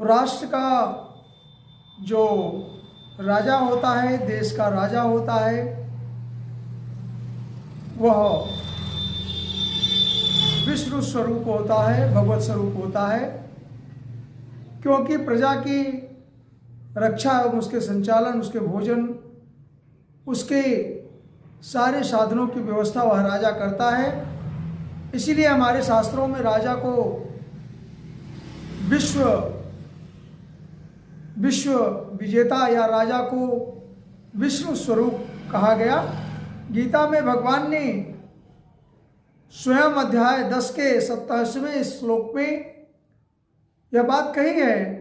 राष्ट्र का जो राजा होता है, देश का राजा होता है, वह विष्णु स्वरूप होता है, भगवत स्वरूप होता है, क्योंकि प्रजा की रक्षा एवं उसके संचालन, उसके भोजन, उसके सारे साधनों की व्यवस्था वह राजा करता है। इसीलिए हमारे शास्त्रों में राजा को विश्व विजेता या राजा को विष्णु स्वरूप कहा गया। गीता में भगवान ने स्वयं अध्याय 10 के 27वें श्लोक में यह बात कही है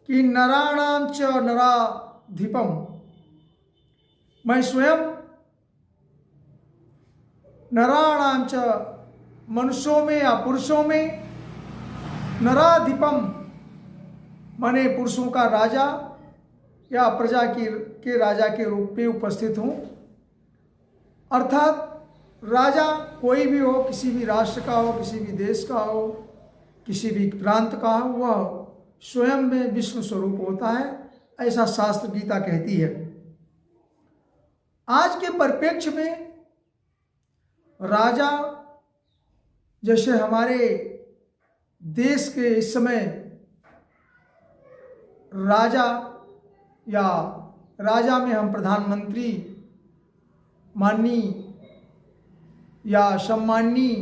कि नराणाम च नराधिपम, मैं स्वयं नराणाम च, मनुष्यों में या पुरुषों में, नराधिपम माने पुरुषों का राजा या प्रजा के राजा के रूप में उपस्थित हूँ। अर्थात राजा कोई भी हो, किसी भी राष्ट्र का हो, किसी भी देश का हो, किसी भी प्रांत का हो, वह स्वयं में विष्णु स्वरूप होता है, ऐसा शास्त्र गीता कहती है। आज के परिप्रेक्ष्य में राजा, जैसे हमारे देश के इस समय राजा में हम प्रधानमंत्री माननीय या सम्माननीय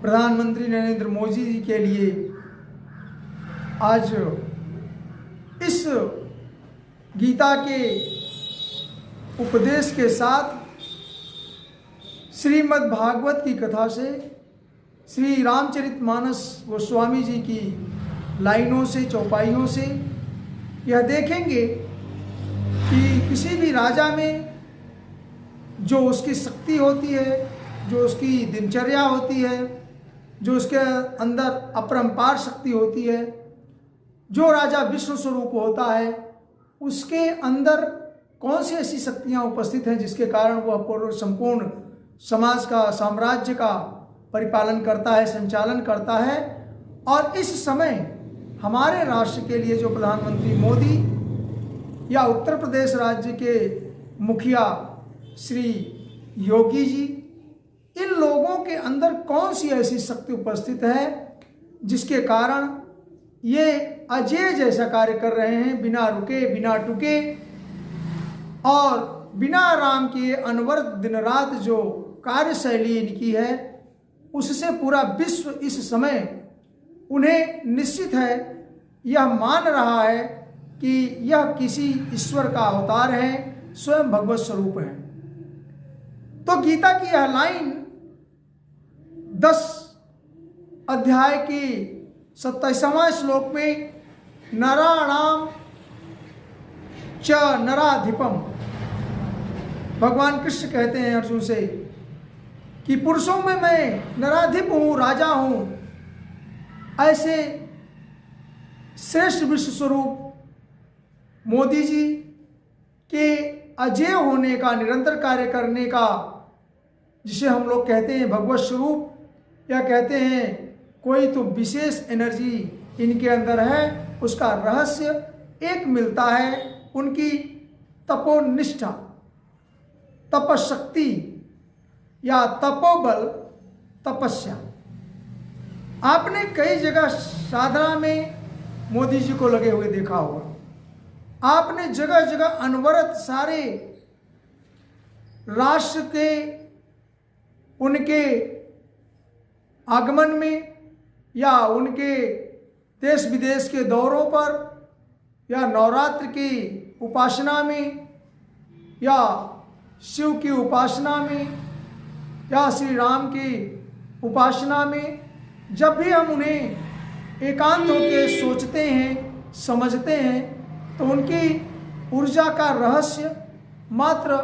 प्रधानमंत्री नरेंद्र मोदी जी के लिए आज इस गीता के उपदेश के साथ श्रीमद् भागवत की कथा से, श्री रामचरितमानस गोस्वामी जी की लाइनों से, चौपाइयों से यह देखेंगे कि किसी भी राजा में जो उसकी शक्ति होती है, जो उसकी दिनचर्या होती है, जो उसके अंदर अपरंपार शक्ति होती है, जो राजा विष्णु स्वरूप होता है, उसके अंदर कौन सी ऐसी शक्तियाँ उपस्थित हैं जिसके कारण वह पूर्ण संपूर्ण समाज का, साम्राज्य का परिपालन करता है, संचालन करता है। और इस समय हमारे राष्ट्र के लिए जो प्रधानमंत्री मोदी या उत्तर प्रदेश राज्य के मुखिया श्री योगी जी, इन लोगों के अंदर कौन सी ऐसी शक्ति उपस्थित है जिसके कारण ये अजय जैसा कार्य कर रहे हैं, बिना रुके, बिना टुके और बिना आराम किए अनवरत दिन रात जो कार्यशैली इनकी है, उससे पूरा विश्व इस समय उन्हें निश्चित है, यह मान रहा है कि यह किसी ईश्वर का अवतार है, स्वयं भगवत स्वरूप है। तो गीता की यह लाइन 10 अध्याय की 27वां श्लोक में नराणाम च नराधिपम, भगवान कृष्ण कहते हैं अर्जुन से कि पुरुषों में मैं नराधिप हूँ, राजा हूँ। ऐसे श्रेष्ठ विश्व स्वरूप मोदी जी के अजय होने का, निरंतर कार्य करने का, जिसे हम लोग कहते हैं भगवत स्वरूप या कहते हैं कोई तो विशेष एनर्जी इनके अंदर है, उसका रहस्य एक मिलता है उनकी तपोनिष्ठा, तपशक्ति या तपोबल, तपस्या। आपने कई जगह साधना में मोदी जी को लगे हुए देखा होगा। आपने जगह जगह अनवरत सारे राष्ट्र के उनके आगमन में या उनके देश विदेश के दौरों पर या नवरात्र की उपासना में या शिव की उपासना में या श्री राम की उपासना में, जब भी हम उन्हें एकांत होकर सोचते हैं, समझते हैं, तो उनकी ऊर्जा का रहस्य मात्र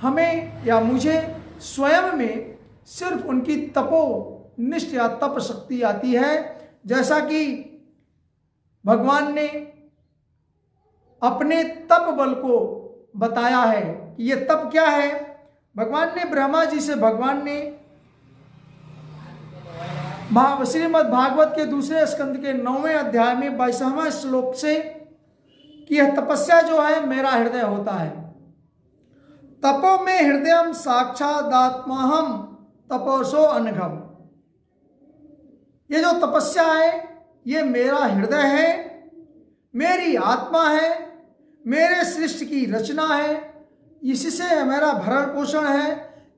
हमें या मुझे स्वयं में सिर्फ उनकी तपोनिष्ठ या तप शक्ति आती है। जैसा कि भगवान ने अपने तप बल को बताया है कि ये तप क्या है। भगवान ने ब्रह्मा जी से भगवान ने श्रीमद् भागवत के दूसरे स्कंद के 9वें अध्याय में 22वें श्लोक से कि यह तपस्या जो है मेरा हृदय होता है। तपो में हृदयम साक्षादात्माहम तपोसो अनघम। ये जो तपस्या है ये मेरा हृदय है, मेरी आत्मा है, मेरे सृष्टि की रचना है, इससे मेरा भरण पोषण है,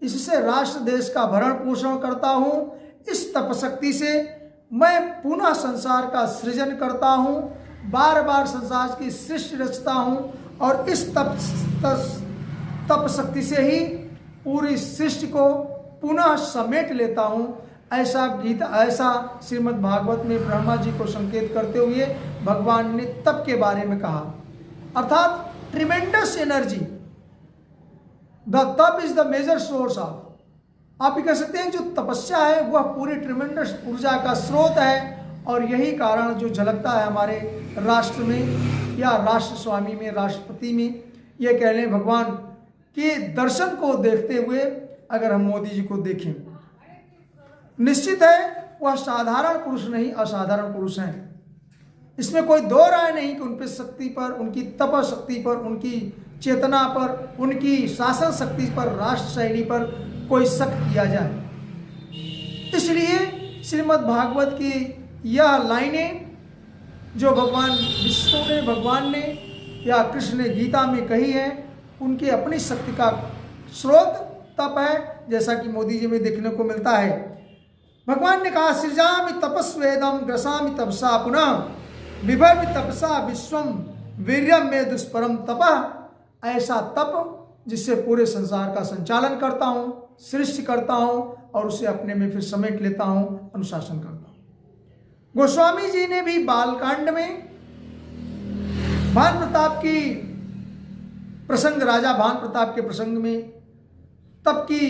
इससे राष्ट्र देश का भरण पोषण करता हूँ। इस तपशक्ति से मैं पुनः संसार का सृजन करता हूँ, बार बार संसार की सृष्टि रचता हूँ और इस तप शक्ति से ही पूरी सृष्टि को पुनः समेट लेता हूँ। ऐसा गीता, ऐसा श्रीमद् भागवत में ब्रह्मा जी को संकेत करते हुए भगवान ने तप के बारे में कहा, अर्थात tremendous energy. The tap is the major source of, आप कह सकते हैं जो तपस्या है वह पूरी ट्रिमेंडस ऊर्जा का स्रोत है। और यही कारण जो झलकता है हमारे राष्ट्र में या राष्ट्र स्वामी में, राष्ट्रपति में, ये कह लें भगवान के दर्शन को देखते हुए अगर हम मोदी जी को देखें, निश्चित है वह साधारण पुरुष नहीं असाधारण पुरुष हैं। इसमें कोई दो राय नहीं कि उन पर शक्ति पर, उनकी तप शक्ति पर, उनकी चेतना पर, उनकी शासन शक्ति पर, राष्ट्र शैली पर कोई शक किया जाए। इसलिए श्रीमद् भागवत की यह लाइनें जो भगवान विष्णु ने, भगवान ने या कृष्ण ने गीता में कही है, उनकी अपनी शक्ति का स्रोत तप है, जैसा कि मोदी जी में देखने को मिलता है। भगवान ने कहा सृजामि तपस्वेदम ग्रसामि तपसा पुनः विभर्मि तपसा विश्वम वीर्यम में दुष्परम तपः। ऐसा तप जिससे पूरे संसार का संचालन करता हूँ, सृष्टि करता हूँ और उसे अपने में फिर समेट लेता हूँ, अनुशासन करता हूँ। गोस्वामी जी ने भी बालकांड में भान प्रताप की प्रसंग, राजा भान प्रताप के प्रसंग में तप की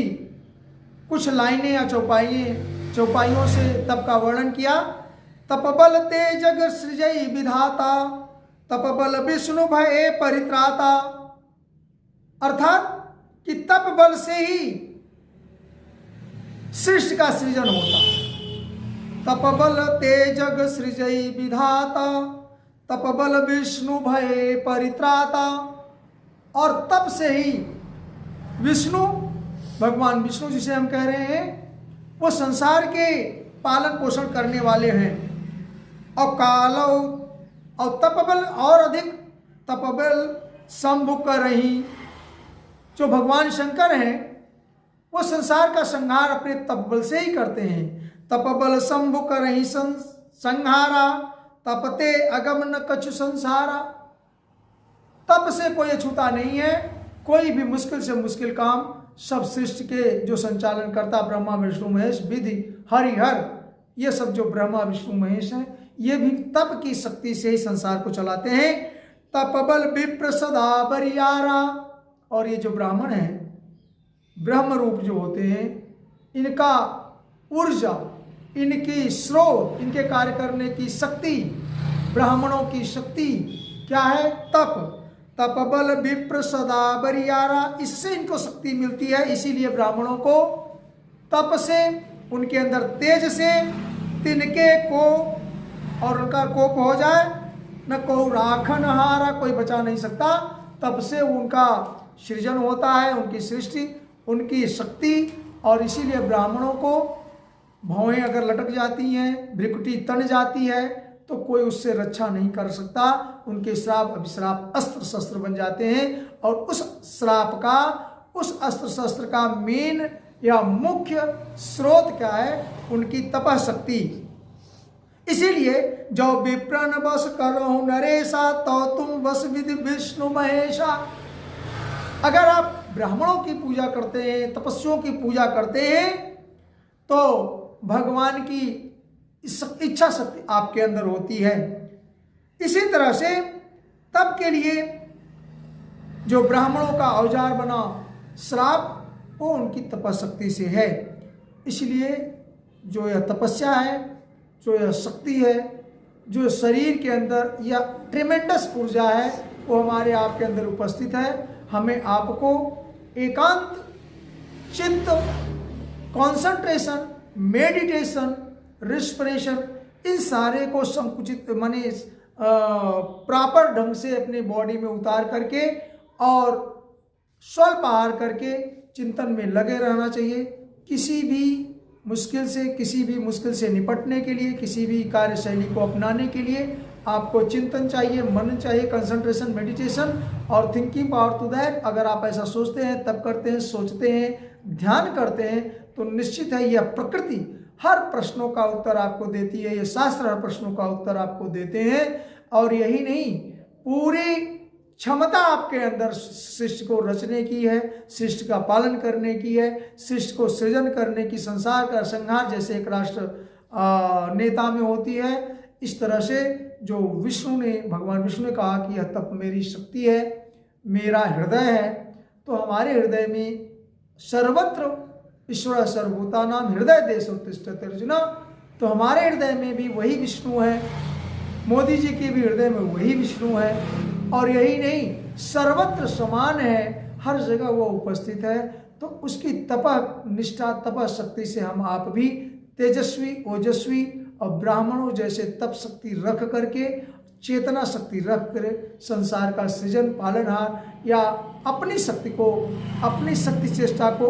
कुछ लाइनें या चौपाइयों से तप का वर्णन किया। तपबल ते जग सृजई विधाता, तपबल विष्णु भये परित्राता। अर्थात कि तप बल से ही सृष्टि का सृजन होता। तपबल ते जग सृजई विधाता, तपबल विष्णु भये परित्राता। और तप से ही विष्णु, भगवान विष्णु जिसे हम कह रहे हैं, वो संसार के पालन पोषण करने वाले हैं। और कालो और तपबल और अधिक तपबल शंभु कर रही, जो भगवान शंकर हैं वो संसार का संहार अपने तपबल से ही करते हैं। तपबल शंभु कर रही संहारा, तपते अगम न कछु संसारा। तप से कोई अछूता नहीं है, कोई भी मुश्किल से मुश्किल काम सब सृष्टि के जो संचालन करता ब्रह्मा विष्णु महेश, विधि हरिहर, ये सब जो ब्रह्मा विष्णु महेश हैं, ये भी तप की शक्ति से ही संसार को चलाते हैं। तपबल विप्र सदा बरियारा। और ये जो ब्राह्मण हैं, ब्रह्म रूप जो होते हैं, इनका ऊर्जा, इनकी स्रोत, इनके कार्य करने की शक्ति, ब्राह्मणों की शक्ति क्या है? तप। तपबल विप्र सदा बरियारा, इससे इनको शक्ति मिलती है। इसीलिए ब्राह्मणों को तप से, उनके अंदर तेज से तिनके को और उनका कोप हो जाए, न को राखन हारा, कोई बचा नहीं सकता। तप से उनका सृजन होता है, उनकी सृष्टि, उनकी शक्ति। और इसीलिए ब्राह्मणों को भौएं अगर लटक जाती हैं, भ्रिकुटी तन जाती है, तो कोई उससे रक्षा नहीं कर सकता। उनके श्राप अभिश्राप अस्त्र शस्त्र बन जाते हैं। और उस श्राप का, उस अस्त्र शस्त्र का मेन या मुख्य स्रोत क्या है? उनकी तपः शक्ति। इसीलिए जो विप्रन बस करो नरेशा, तो तुम बस विधि विष्णु महेशा। अगर आप ब्राह्मणों की पूजा करते हैं, तपस्वियों की पूजा करते हैं, तो भगवान की इच्छा शक्ति आपके अंदर होती है। इसी तरह से तप के लिए जो ब्राह्मणों का औजार बना श्राप, वो उनकी तपशक्ति से है। इसलिए जो यह तपस्या है, जो यह शक्ति है, जो शरीर के अंदर या ट्रेमेंडस ऊर्जा है, वो हमारे आपके अंदर उपस्थित है। हमें आपको एकांत चित्त, कंसंट्रेशन, मेडिटेशन, रिस्पिरेशन, इन सारे को संकुचित माने प्रॉपर ढंग से अपने बॉडी में उतार करके और स्वल्प आहार करके चिंतन में लगे रहना चाहिए। किसी भी मुश्किल से निपटने के लिए, किसी भी कार्यशैली को अपनाने के लिए आपको चिंतन चाहिए, मन चाहिए, कंसंट्रेशन, मेडिटेशन और थिंकिंग पावर टू दैट। अगर आप ऐसा सोचते हैं, तब करते हैं, सोचते हैं, ध्यान करते हैं, तो निश्चित है यह प्रकृति हर प्रश्नों का उत्तर आपको देती है, ये शास्त्र हर प्रश्नों का उत्तर आपको देते हैं। और यही नहीं, पूरी क्षमता आपके अंदर सृष्टि को रचने की है, सृष्टि का पालन करने की है, सृष्टि को सृजन करने की, संसार का संहार जैसे एक राष्ट्र नेता में होती है। इस तरह से जो भगवान विष्णु ने कहा कि यह तप मेरी शक्ति है, मेरा हृदय है, तो हमारे हृदय में सर्वत्र ईश्वर सर्वभूतानां हृदय देशो तिष्ठति अर्जुन, तो हमारे हृदय में भी वही विष्णु है, मोदी जी के भी हृदय में वही विष्णु है। और यही नहीं, सर्वत्र समान है, हर जगह वो उपस्थित है। तो उसकी तप निष्ठा, तप शक्ति से हम आप भी तेजस्वी, ओजस्वी और ब्राह्मणों जैसे तप शक्ति रख करके, चेतना शक्ति रख कर संसार का सृजन, पालनहार या अपनी शक्ति चेष्टा को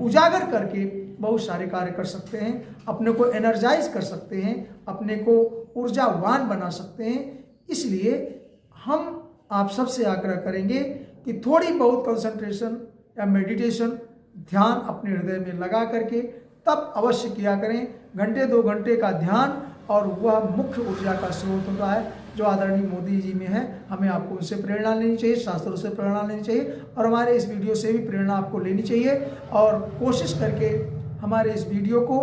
उजागर करके बहुत सारे कार्य कर सकते हैं, अपने को एनर्जाइज कर सकते हैं, अपने को ऊर्जावान बना सकते हैं। इसलिए हम आप सबसे आग्रह करेंगे कि थोड़ी बहुत कंसंट्रेशन या मेडिटेशन, ध्यान अपने हृदय में लगा करके तब अवश्य किया करें। घंटे 2 घंटे का ध्यान और वह मुख्य ऊर्जा का स्रोत होता है जो आदरणीय मोदी जी में है। हमें आपको उनसे प्रेरणा लेनी चाहिए, शास्त्रों से प्रेरणा लेनी चाहिए और हमारे इस वीडियो से भी प्रेरणा आपको लेनी चाहिए। और कोशिश करके हमारे इस वीडियो को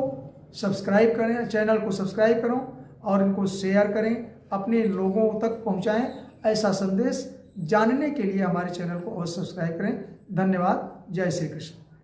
सब्सक्राइब करें, चैनल को सब्सक्राइब करो और इनको शेयर करें, अपने लोगों तक पहुंचाएं। ऐसा संदेश जानने के लिए हमारे चैनल को अवश्य सब्सक्राइब करें। धन्यवाद। जय श्री कृष्ण।